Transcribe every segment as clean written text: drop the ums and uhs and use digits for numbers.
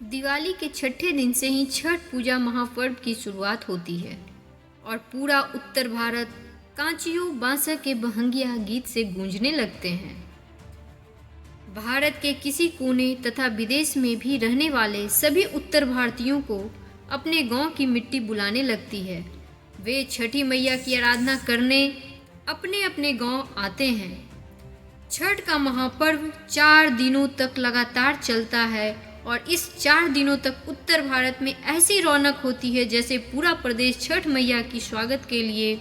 दिवाली के छठे दिन से ही छठ पूजा महापर्व की शुरुआत होती है और पूरा उत्तर भारत कांचियों बांसा के बहंगिया गीत से गूंजने लगते हैं। भारत के किसी कोने तथा विदेश में भी रहने वाले सभी उत्तर भारतीयों को अपने गांव की मिट्टी बुलाने लगती है। वे छठी मैया की आराधना करने अपने अपने गांव आते हैं। छठ का महापर्व 4 दिनों तक लगातार चलता है और इस 4 दिनों तक उत्तर भारत में ऐसी रौनक होती है जैसे पूरा प्रदेश छठ मैया की स्वागत के लिए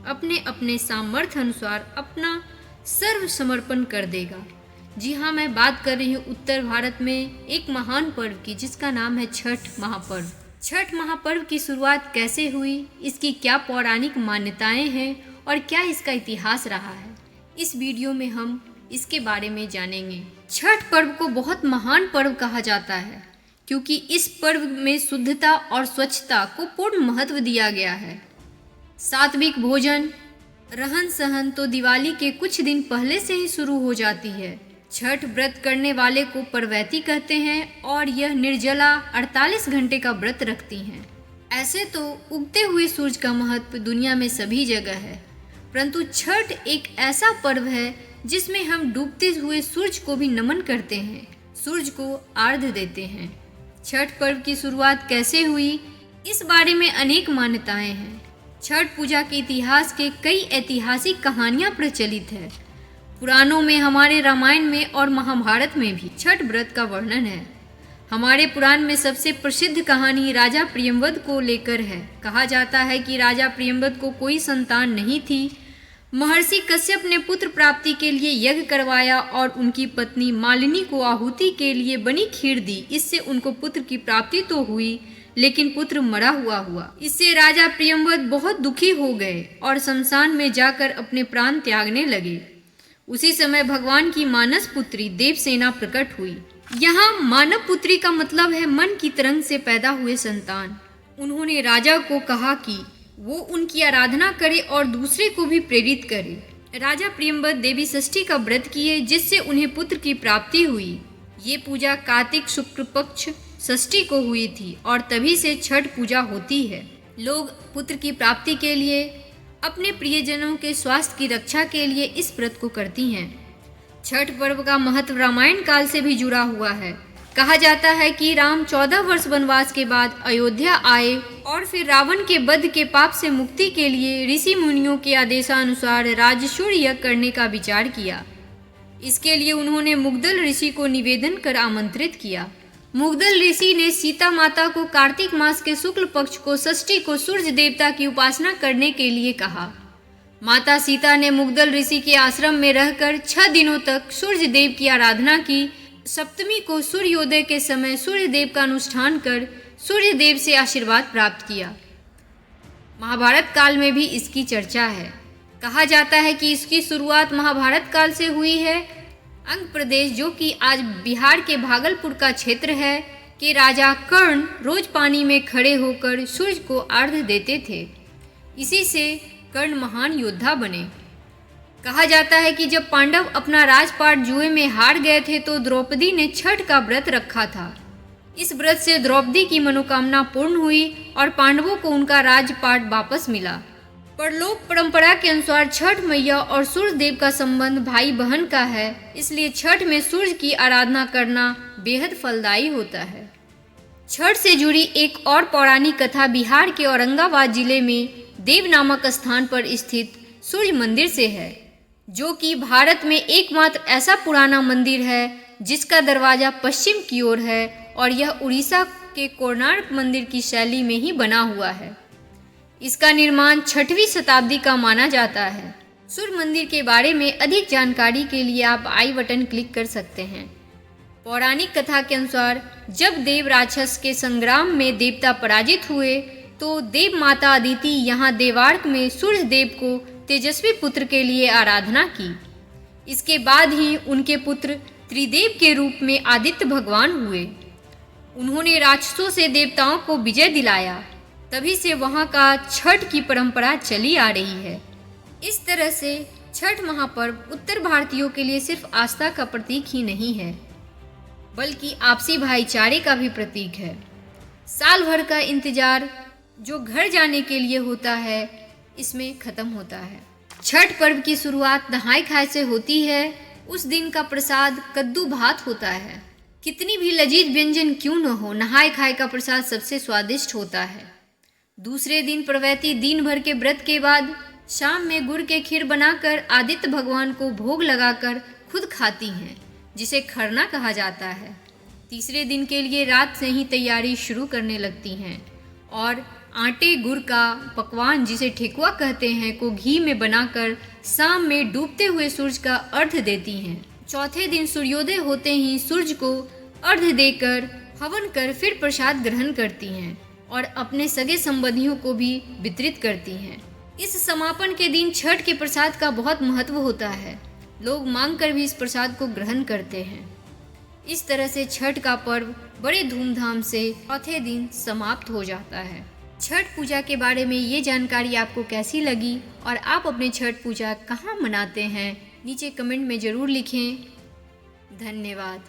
अपने अपने सामर्थ्य अनुसार अपना सर्व समर्पण कर देगा। जी हाँ, मैं बात कर रही हूँ उत्तर भारत में एक महान पर्व की जिसका नाम है छठ महापर्व। छठ महापर्व की शुरुआत कैसे हुई, इसकी क्या पौराणिक मान्यताएं हैं और क्या इसका इतिहास रहा है, इस वीडियो में हम इसके बारे में जानेंगे। छठ पर्व को बहुत महान पर्व कहा जाता है क्योंकि इस पर्व में शुद्धता और स्वच्छता को पूर्ण महत्व दिया गया है। सात्विक भोजन, रहन सहन तो दिवाली के कुछ दिन पहले से ही शुरू हो जाती है। छठ व्रत करने वाले को परवैती कहते हैं और यह निर्जला 48 घंटे का व्रत रखती हैं। ऐसे तो उगते हुए सूरज का महत्व दुनिया में सभी जगह है, परंतु छठ एक ऐसा पर्व है जिसमें हम डूबते हुए सूरज को भी नमन करते हैं, सूरज को आर्घ्य देते हैं। छठ पर्व की शुरुआत कैसे हुई, इस बारे में अनेक मान्यताएं हैं। छठ पूजा के इतिहास के कई ऐतिहासिक कहानियां प्रचलित है। पुराणों में, हमारे रामायण में और महाभारत में भी छठ व्रत का वर्णन है। हमारे पुराण में सबसे प्रसिद्ध कहानी राजा प्रियंवद को लेकर है। कहा जाता है कि राजा प्रियंवद को कोई संतान नहीं थी। महर्षि कश्यप ने पुत्र प्राप्ति के लिए यज्ञ करवाया और उनकी पत्नी मालिनी को आहुति के लिए बनी खीर दी। इससे उनको पुत्र की प्राप्ति तो हुई, लेकिन पुत्र मरा हुआ। इससे राजा प्रियंवद बहुत दुखी हो गए और शमशान में जाकर अपने प्राण त्यागने लगे। उसी समय भगवान की मानस पुत्री देवसेना प्रकट हुई। यहाँ मानव पुत्री का मतलब है मन की तरंग से पैदा हुए संतान। उन्होंने राजा को कहा कि वो उनकी आराधना करे और दूसरे को भी प्रेरित करे। राजा प्रियंवद देवी षष्ठी का व्रत किए जिससे उन्हें पुत्र की प्राप्ति हुई। ये पूजा कार्तिक शुक्ल पक्ष षष्ठी को हुई थी और तभी से छठ पूजा होती है। लोग पुत्र की प्राप्ति के लिए, अपने प्रियजनों के स्वास्थ्य की रक्षा के लिए इस व्रत को करती हैं। छठ पर्व का महत्व रामायण काल से भी जुड़ा हुआ है। कहा जाता है कि राम 14 वर्ष वनवास के बाद अयोध्या आए और फिर रावण के वध के पाप से मुक्ति के लिए ऋषि मुनियों के आदेशानुसार राजसूय यज्ञ करने का विचार किया। इसके लिए उन्होंने मुग्दल ऋषि को निवेदन कर आमंत्रित किया। मुग्दल ऋषि ने सीता माता को कार्तिक मास के शुक्ल पक्ष को षष्ठी को सूर्य देवता की उपासना करने के लिए कहा। माता सीता ने मुग्दल ऋषि के आश्रम में रहकर 6 दिनों तक सूर्य देव की आराधना की। सप्तमी को सूर्योदय के समय सूर्य देव का अनुष्ठान कर सूर्य देव से आशीर्वाद प्राप्त किया। महाभारत काल में भी इसकी चर्चा है। कहा जाता है कि इसकी शुरुआत महाभारत काल से हुई है। अंग प्रदेश, जो कि आज बिहार के भागलपुर का क्षेत्र है, के राजा कर्ण रोज पानी में खड़े होकर सूर्य को आर्घ्य देते थे। इसी से कर्ण महान योद्धा बने। कहा जाता है कि जब पांडव अपना राजपाट जुए में हार गए थे तो द्रौपदी ने छठ का व्रत रखा था। इस व्रत से द्रौपदी की मनोकामना पूर्ण हुई और पांडवों को उनका राजपाट वापस मिला। परलोक परंपरा के अनुसार छठ मैया और सूर्य देव का संबंध भाई बहन का है, इसलिए छठ में सूर्य की आराधना करना बेहद फलदायी होता है। छठ से जुड़ी एक और पौराणिक कथा बिहार के औरंगाबाद जिले में देव नामक स्थान पर स्थित सूर्य मंदिर से है, जो कि भारत में एकमात्र ऐसा पुराना मंदिर है जिसका दरवाजा पश्चिम की ओर है और यह उड़ीसा के कोणार्क मंदिर की शैली में ही बना हुआ है। इसका निर्माण 6वीं शताब्दी का माना जाता है। सूर्य मंदिर के बारे में अधिक जानकारी के लिए आप आई बटन क्लिक कर सकते हैं। पौराणिक कथा के अनुसार जब देव राक्षस के संग्राम में देवता पराजित हुए तो देव माता अदिति यहाँ देवार्क में सूर्य देव को तेजस्वी पुत्र के लिए आराधना की। इसके बाद ही उनके पुत्र त्रिदेव के रूप में आदित्य भगवान हुए। उन्होंने राक्षसों से देवताओं को विजय दिलाया। तभी से वहां का छठ की परंपरा चली आ रही है। इस तरह से छठ महापर्व उत्तर भारतीयों के लिए सिर्फ आस्था का प्रतीक ही नहीं है, बल्कि आपसी भाईचारे का भी प्रतीक है। साल भर का इंतजार जो घर जाने के लिए होता है, इसमें खत्म होता है। छठ पर्व की शुरुआत नहाय खाए से होती है। उस दिन का प्रसाद कद्दू भात होता है। कितनी भी लजीज व्यंजन क्यों न हो, नहाय खाए का प्रसाद सबसे स्वादिष्ट होता है। दूसरे दिन प्रवैती दिन भर के व्रत के बाद शाम में गुड़ के खीर बनाकर आदित्य भगवान को भोग लगाकर खुद खाती हैं, जिसे खरना कहा जाता है। तीसरे दिन के लिए रात से ही तैयारी शुरू करने लगती हैं और आटे गुड़ का पकवान, जिसे ठेकुआ कहते हैं, को घी में बनाकर शाम में डूबते हुए सूरज का अर्घ्य देती हैं। चौथे दिन सूर्योदय होते ही सूरज को अर्घ्य देकर हवन कर फिर प्रसाद ग्रहण करती हैं और अपने सगे संबंधियों को भी वितरित करती हैं। इस समापन के दिन छठ के प्रसाद का बहुत महत्व होता है। लोग मांग कर भी इस प्रसाद को ग्रहण करते हैं। इस तरह से छठ का पर्व बड़े धूमधाम से चौथे दिन समाप्त हो जाता है। छठ पूजा के बारे में ये जानकारी आपको कैसी लगी और आप अपने छठ पूजा कहाँ मनाते हैं, नीचे कमेंट में ज़रूर लिखें। धन्यवाद।